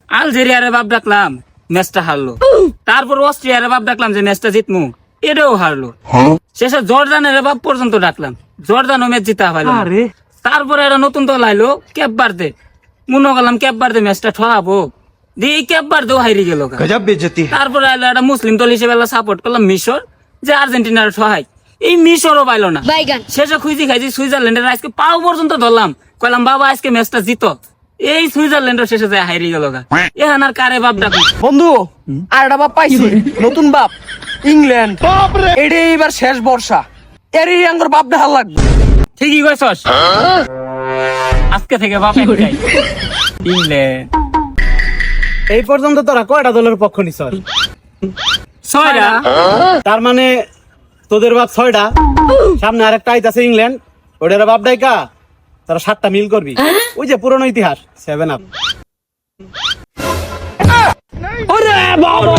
আলজেরিয়ারে বাপ ডাকলাম, ম্যাচটা হারলো। তারপর অস্ট্রিয়ারে বাপ ডাকলাম যে ম্যাচটা জিতমু, এটাও হারলো। শেষে জর্দানের বাপ পর্যন্ত ডাকলাম, জর্দানও ম্যাচ জিতা পাইলো না। তারপরে একটা নতুন দল আইলো ক্যাপ বার্দে, মনে করলাম ক্যাপ বার্দে ম্যাচটা ঠকাবো, দিয়ে এই ক্যাপ বার্দেও হাইরে গেল। তারপরে আইলো একটা মুসলিম দল হিসেবে সাপোর্ট করলাম মিশর, যে আর্জেন্টিনার ঠহাই, এই মিশরও পাইলো না। শেষে খুঁজি খাইছি সুইজারল্যান্ডের, আজকে পাও পর্যন্ত ধরলাম, কইলাম বাবা আজকে ম্যাচটা জিতো, এই সুইজারল্যান্ডের শেষে যায় হাইরে গেল। এখন আর কারে বাপ ডাকো বন্ধু, আর একটা বাপ পাইছি, নতুন বাপ, ইংল্যান্ড। এটাই এবার শেষ বর্ষা, এরই আঙ্গুর বাপ দেখা লাগবে। ঠিকই কইছস, আজকে থেকে বাপ একটাই, ইংল্যান্ড। এই পর্যন্ত তোরা কয়টা দলের পক্ষ নিছস? 6টা। তার মানে তোদের বাপ 6টা, সামনে আরেকটা আইতাছে ইংল্যান্ড, ওটার বাপ ডাইকা তারা 7টা মিল করবি। ওই যে পুরনো ইতিহাস 7 আপ। ওরে বাবা।